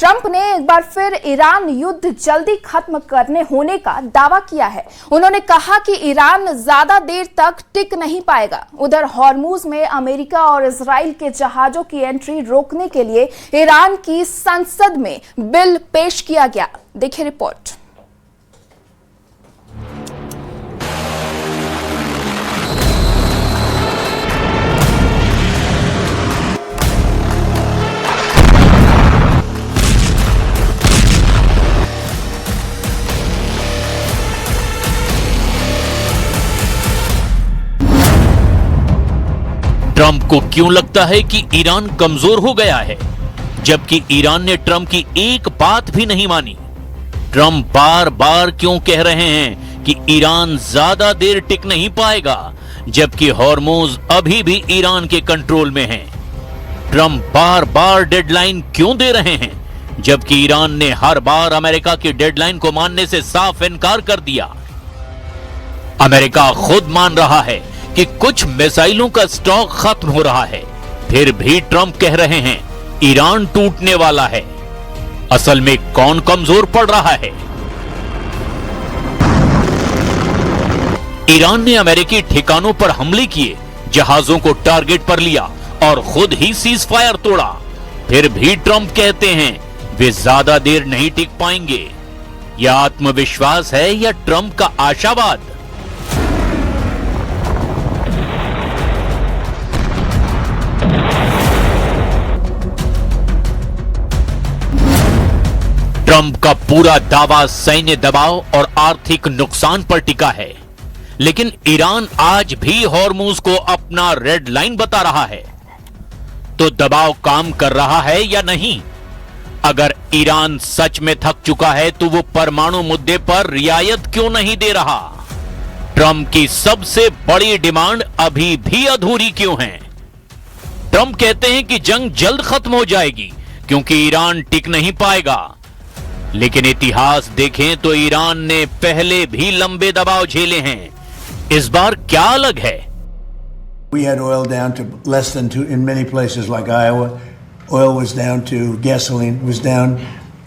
Trump ने एक बार फिर ईरान युद्ध जल्दी खत्म करने होने का दावा किया है। उन्होंने कहा कि ईरान ज्यादा देर तक टिक नहीं पाएगा। उधर हॉर्मुज में अमेरिका और इजराइल के जहाजों की एंट्री रोकने के लिए ईरान की संसद में बिल पेश किया गया। देखिए रिपोर्ट। ट्रंप को क्यों लगता है कि ईरान कमजोर हो गया है, जबकि ईरान ने ट्रंप की एक बात भी नहीं मानी? ट्रंप बार बार क्यों कह रहे हैं कि ईरान ज्यादा देर टिक नहीं पाएगा, जबकि हॉर्मुज अभी भी ईरान के कंट्रोल में है? ट्रंप बार बार डेडलाइन क्यों दे रहे हैं, जबकि ईरान ने हर बार अमेरिका की डेडलाइन को मानने से साफ इनकार कर दिया? अमेरिका खुद मान रहा है कि कुछ मिसाइलों का स्टॉक खत्म हो रहा है, फिर भी ट्रंप कह रहे हैं ईरान टूटने वाला है। असल में कौन कमजोर पड़ रहा है? ईरान ने अमेरिकी ठिकानों पर हमले किए, जहाजों को टारगेट पर लिया और खुद ही सीज फायर तोड़ा। फिर भी ट्रंप कहते हैं वे ज्यादा देर नहीं टिक पाएंगे। यह आत्मविश्वास है या ट्रंप का आशावाद? ट्रंप का पूरा दावा सैन्य दबाव और आर्थिक नुकसान पर टिका है, लेकिन ईरान आज भी हॉर्मुज को अपना रेड लाइन बता रहा है। तो दबाव काम कर रहा है या नहीं? अगर ईरान सच में थक चुका है तो वो परमाणु मुद्दे पर रियायत क्यों नहीं दे रहा? ट्रंप की सबसे बड़ी डिमांड अभी भी अधूरी क्यों है? ट्रंप कहते हैं कि जंग जल्द खत्म हो जाएगी क्योंकि ईरान टिक नहीं पाएगा, लेकिन इतिहास देखें तो ईरान ने पहले भी लंबे दबाव झेले हैं। इस बार क्या अलग है? We had oil down to less than two in many places like Iowa. Oil was down to gasoline was down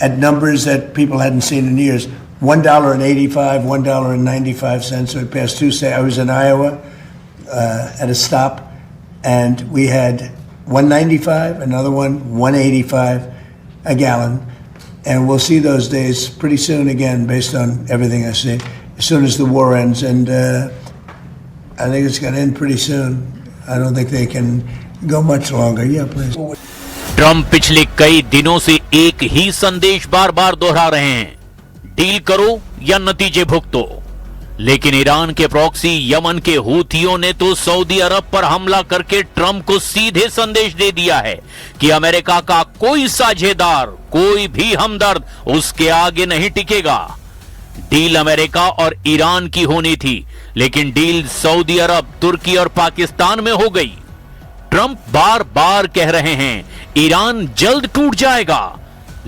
at numbers that people hadn't seen in years. $1.85, $1.95. So it passed Tuesday. I was in Iowa at a stop, and we had $1.95, another one $1.85 a gallon. And we'll see those days pretty soon again, based on everything I see, as soon as the war ends. And I think it's going to end pretty soon. I don't think they can go much longer. Yeah, please. Trump पिछले कई दिनों से एक ही संदेश बार बार दोहरा रहे हैं, deal करो या नतीजे भुगतो। लेकिन ईरान के प्रॉक्सी यमन के हूथियों ने तो सऊदी अरब पर हमला करके ट्रंप को सीधे संदेश दे दिया है कि अमेरिका का कोई साझेदार, कोई भी हमदर्द उसके आगे नहीं टिकेगा। डील अमेरिका और ईरान की होनी थी, लेकिन डील सऊदी अरब, तुर्की और पाकिस्तान में हो गई। ट्रंप बार बार कह रहे हैं ईरान जल्द टूट जाएगा,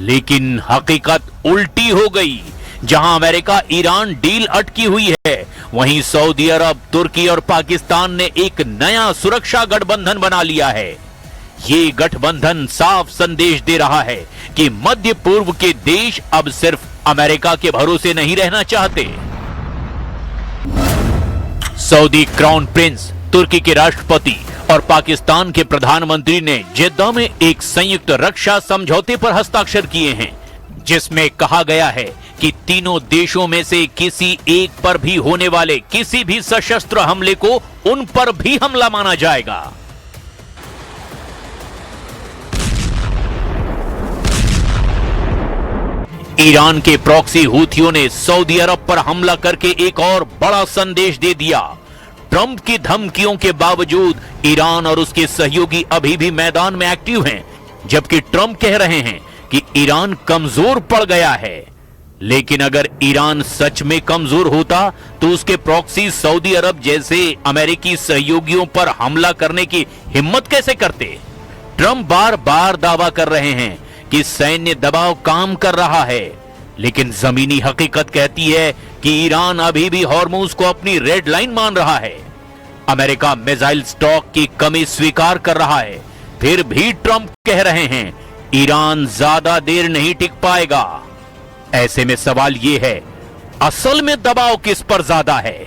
लेकिन हकीकत उल्टी हो गई। जहां अमेरिका ईरान डील अटकी हुई है, वहीं सऊदी अरब, तुर्की और पाकिस्तान ने एक नया सुरक्षा गठबंधन बना लिया है। ये गठबंधन साफ संदेश दे रहा है कि मध्य पूर्व के देश अब सिर्फ अमेरिका के भरोसे नहीं रहना चाहते। सऊदी क्राउन प्रिंस, तुर्की के राष्ट्रपति और पाकिस्तान के प्रधानमंत्री ने जेद्दा में एक संयुक्त रक्षा समझौते पर हस्ताक्षर किए हैं, जिसमें कहा गया है कि तीनों देशों में से किसी एक पर भी होने वाले किसी भी सशस्त्र हमले को उन पर भी हमला माना जाएगा। ईरान के प्रॉक्सी हूथियों ने सऊदी अरब पर हमला करके एक और बड़ा संदेश दे दिया। ट्रंप की धमकियों के बावजूद ईरान और उसके सहयोगी अभी भी मैदान में एक्टिव हैं, जबकि ट्रंप कह रहे हैं कि ईरान कमजोर पड़ गया है। लेकिन अगर ईरान सच में कमजोर होता तो उसके प्रॉक्सी सऊदी अरब जैसे अमेरिकी सहयोगियों पर हमला करने की हिम्मत कैसे करते? ट्रंप बार बार दावा कर रहे हैं कि सैन्य दबाव काम कर रहा है, लेकिन जमीनी हकीकत कहती है कि ईरान अभी भी हॉर्मुज को अपनी रेड लाइन मान रहा है। अमेरिका मिसाइल स्टॉक की कमी स्वीकार कर रहा है, फिर भी ट्रंप कह रहे हैं ईरान ज्यादा देर नहीं टिक पाएगा। ऐसे में सवाल यह है, असल में दबाव किस पर ज्यादा है?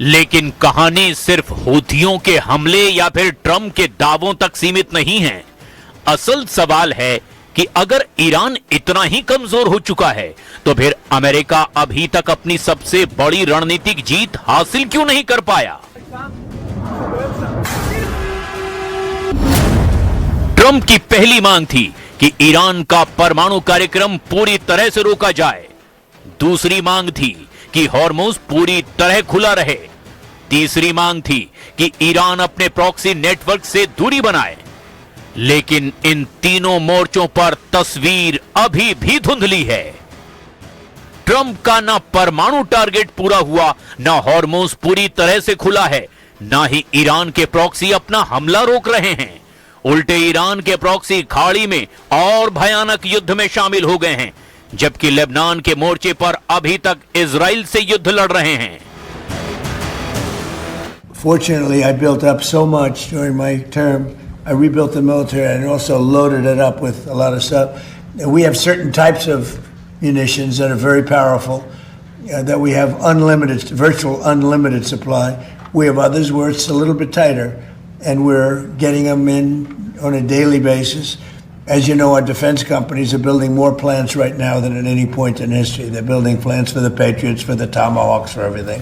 लेकिन कहानी सिर्फ हूथियों के हमले या फिर ट्रंप के दावों तक सीमित नहीं है। असल सवाल है कि अगर ईरान इतना ही कमजोर हो चुका है तो फिर अमेरिका अभी तक अपनी सबसे बड़ी रणनीतिक जीत हासिल क्यों नहीं कर पाया? ट्रंप की पहली मांग थी कि ईरान का परमाणु कार्यक्रम पूरी तरह से रोका जाए। दूसरी मांग थी कि हॉर्मुज पूरी तरह खुला रहे। तीसरी मांग थी कि ईरान अपने प्रॉक्सी नेटवर्क से दूरी बनाए। लेकिन इन तीनों मोर्चों पर तस्वीर अभी भी धुंधली है। ट्रंप का ना परमाणु टारगेट पूरा हुआ, ना हॉर्मुज पूरी तरह से खुला है, ना ही ईरान के प्रॉक्सी अपना हमला रोक रहे हैं। उल्टे ईरान के प्रॉक्सी खाड़ी में और भयानक युद्ध में शामिल हो गए हैं, जबकि लेबनान के मोर्चे पर अभी तक इजराइल से युद्ध लड़ रहे हैं। Fortunately, I built up so much during my term. I rebuilt the military and also loaded it up with a lot of stuff. We have certain types of munitions that are very powerful, that we have unlimited, virtual unlimited supply. We have others where it's a little bit tighter, and we're getting them in on a daily basis. As you know, our defense companies are building more plants right now than at any point in history. They're building plants for the Patriots, for the Tomahawks, for everything.